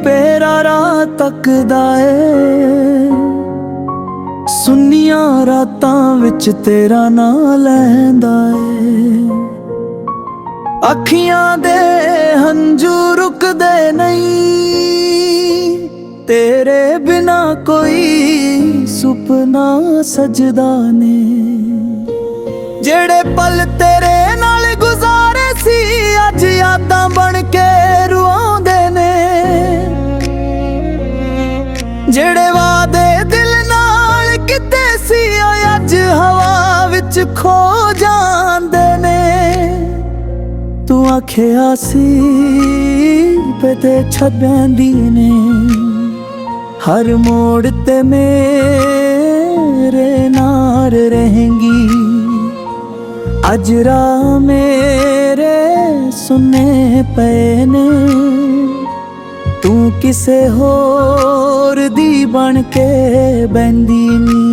पेरा राह तकदा ए सुन्नियां रातां विच तेरा नां लैंदा ए अखियां दे हंझू रुकदे नहीं तेरे बिना कोई सुपना सजदा ने जेड़े पल तेरे नाल गुजारे सी अज यादां बन के रुआंदे ने जेड़े वादे दिल नाल किते सी अज हवा विच खो जांदे ने तू आखिया सी पे छड्डी ने हर मोड़ ते मेरे नाल रहेंगी अज राह मेरे सुने पे ने तू किसे होर दी बन के बंदी नी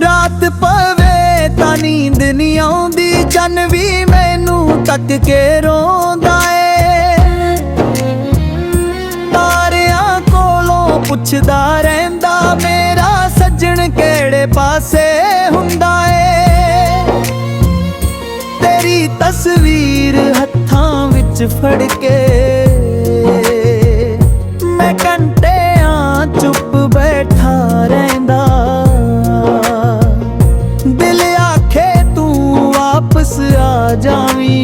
रात पवे तां नींद नहीं आउंदी चन भी मैनू तक के रोंदा ए तारियां कोलों पुछदा रहिंदा मेरा सज्जण केड़े पासे हुंदा ए तेरी तस्वीर हत्थां विच फड़ के मैं घंटियां चुप बैठा रहिंदा दिल आखे तू वापस आ जावी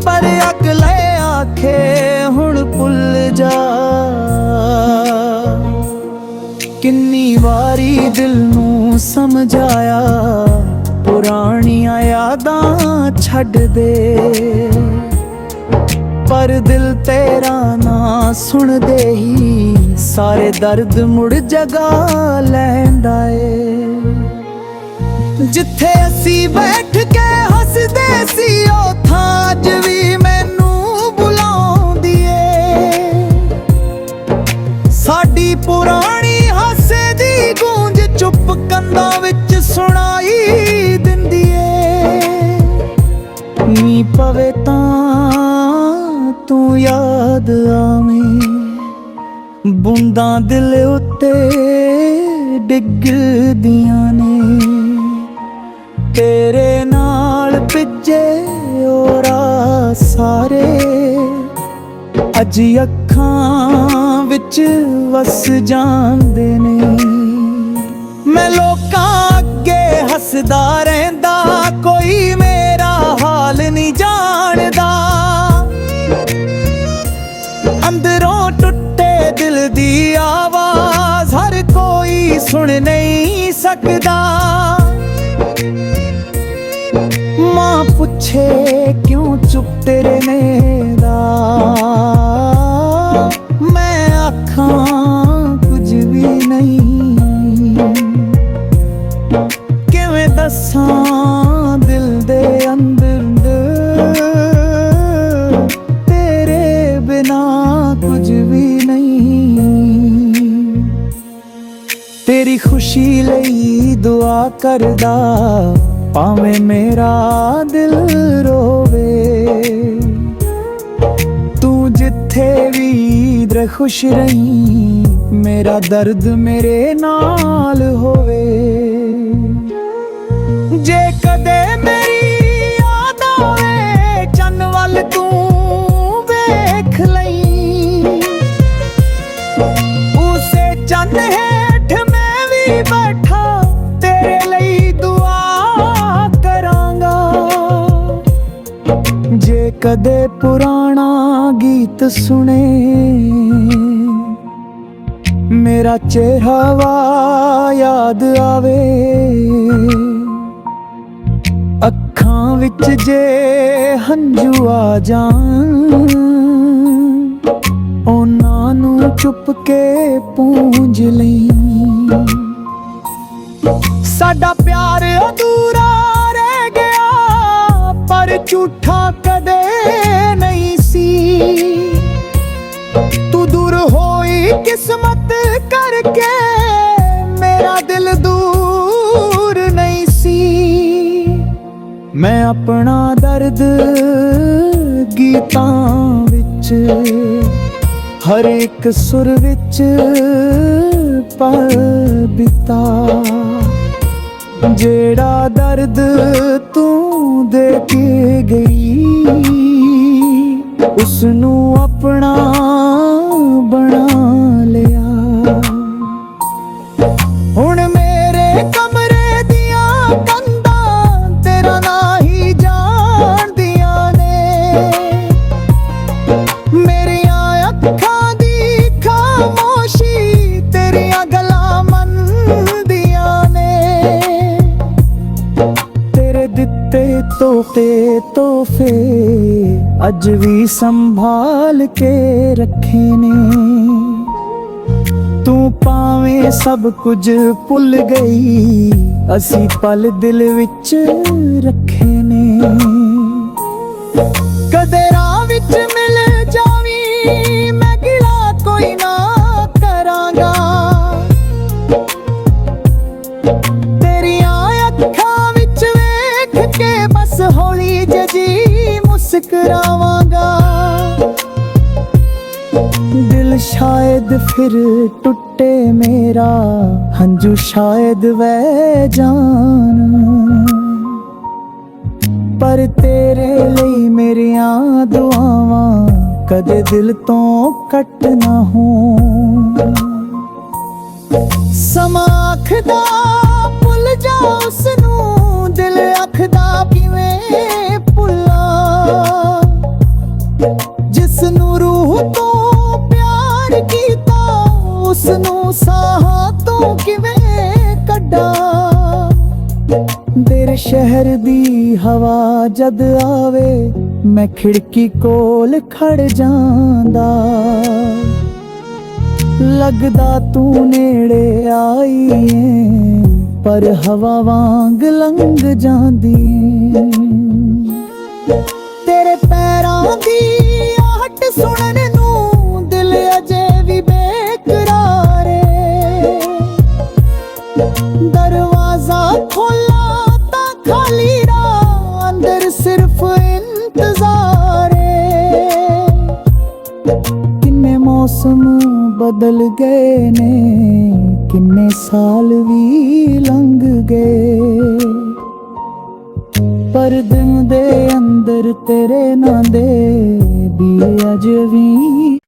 पर अगले आखे हुण भुल जा किन्नी वारी दिल नू समझाया पुरानियां यादां छड्ड दे पर दिल तेरा ना सुन दे ही सारे दर्द मुड़ जगा लैंदा ए जिथे असी बैठ के हसदे सी ओथां अज भी मैनू बुलाउंदी ए साडी पुरानी हासे दी गूंज चुप कंधां विच सुनाई दिंदी ए नी पवे तां तू याद आवी बूंदां दिल उत्ते डिगदियां ने तेरे नाल पिजे ओरा सारे अज अखां विच वस जांदे ने मैं लोकां अगे हसदा रहिंदा कोई मेरा हाल नहीं जानदा अंदरों टुटे दिल दी आवाज हर कोई सुन नहीं सकदा मां पुछे क्यों चुप तेरे नेदा मैं आखां कुछ भी नहीं किवें दसां दिल दे अंदर तेरे बिना कुछ भी नहीं तेरी खुशी लई दुआ करदा भावें मेरा दिल रोवे तू जिथे भी इधर खुश रही मेरा दर्द मेरे नाल होवे जे कदे मेरी याद आवे चन वल तू वेख लई उसे चन हेठ मैं भी बैठा तेरे लई दुआ करांगा जे कदे पुराना गीत सुने मेरा चेहरा याद आवे अखां विच जे हंझू आ जान उन्हां नू चुप के पूंज लई साडा प्यार अधूरा रह गया पर झूठा कदे नहीं सी तू दूर होई किस्मत करके मेरा दिल दूर नहीं सी मैं अपना दर्द गीतां विच ਹਰ ਇੱਕ ਸੁਰ ਵਿੱਚ ਪਲ ਬਿਤਾ, ਜਿਹੜਾ ਦਰਦ ਤੂੰ ਦੇ ਕੇ ਗਈ ਉਸ ਨੂੰ ਆਪਣਾ ਬਣਾ ਲਿਆ। ਹੁਣ ਮੇਰੇ ਕਮਰੇ ਦੀਆਂ ਕੰਧਾਂ ਤੇਰਾ ਨਾਂ ਹੀ ਜਾਣਦੀਆਂ ਨੇ, ਮੇਰੀਆਂ ਅੱਖਾਂ ਦੀ ਖਾਮੋਸ਼ੀ ਤੇਰੀਆਂ ਗੱਲਾਂ ਮੰਨਦੀਆਂ ਨੇ। ਤੇਰੇ ਦਿੱਤੇ ਤੋਹਫੇ ਅੱਜ ਵੀ ਸੰਭਾਲ ਕੇ ਰੱਖੇ ਨੇ। ਤੂੰ ਭਾਵੇਂ ਸਭ ਕੁਝ ਭੁੱਲ ਗਈ, ਅਸੀਂ ਪਲ ਦਿਲ ਵਿੱਚ ਰੱਖੇ ਨੇ। ਕਦੇ ਰਾਹ ਵਿੱਚ ਮਿਲ ਜਾਵੀਂ, ਮੈਂ ਗਿਲਾ ਕੋਈ ਨਾ ਕਰਾਂਗਾ। ਤੇਰੀਆਂ ਅੱਖਾਂ ਵਿੱਚ ਵੇਖ ਕੇ ਬਸ ਹੌਲੀ ਜਿਹੀ ਮੁਸਕਰਾਵਾਂਗਾ। ਦਿਲ ਸ਼ਾਇਦ ਫਿਰ ਟੁੱਟੇ ਮੇਰਾ, ਹੰਝੂ ਸ਼ਾਇਦ ਵਹਿ ਜਾਣ, ਪਰ ਤੇਰੇ ਲਈ ਮੇਰੀਆਂ ਦੁਆਵਾਂ ਕਦੇ ਦਿਲ ਤੋਂ ਕੱਟ ਨਾ ਹੋਣ। ਸਮਾਂ ਆਖਦਾ ਭੁੱਲ ਜਾ ਉਸ ਨੂੰ, ਦਿਲ ਆਖਦਾ ਕਿਵੇਂ ਭੁੱਲਾਂ, ਜਿਸ ਨੂੰ ਰੂਹ ਤੋਂ ਪਿਆਰ ਕੀਤਾ ਉਸ ਨੂੰ ਸਾਹਾਂ ਤੋਂ ਕਿਵੇਂ ਕੱਢਾਂ। ਤੇਰੇ ਸ਼ਹਿਰ ਦੀ ਹਵਾ ਜਦ ਆਵੇ ਮੈਂ ਖਿੜਕੀ ਕੋਲ ਖੜ ਜਾਂਦਾ, ਲੱਗਦਾ ਤੂੰ ਨੇੜੇ ਆਈ ਏ ਪਰ ਹਵਾ ਵਾਂਗ ਲੰਘ ਜਾਂਦੀ ਏ। ਤੇਰੇ ਪੈਰਾਂ ਦੀ ਆਹਟ ਸੁਣਨ ਨੂੰ ਦਿਲ ਅਜੇ ਵੀ ਬੇਕਰਾਰ ਏ, ਦਰਵਾਜ਼ਾ ਖੋਲ੍ਹਾ ਤਾਂ ਖਾਲੀ ਰਾਹ, ਅੰਦਰ ਸਿਰਫ ਇੰਤਜ਼ਾਰ ਏ। ਕਿੰਨੇ ਮੌਸਮ ਬਦਲ ਗਏ ਨੇ, ਕਿੰਨੇ ਸਾਲ ਵੀ ਲੰਘ ਗਏ, ਪਰ ਦਿਲ ਦੇ ਅੰਦਰ ਤੇਰੇ ਨਾਂ ਦੇ ਦੀਏ ਅਜੇ ਵੀ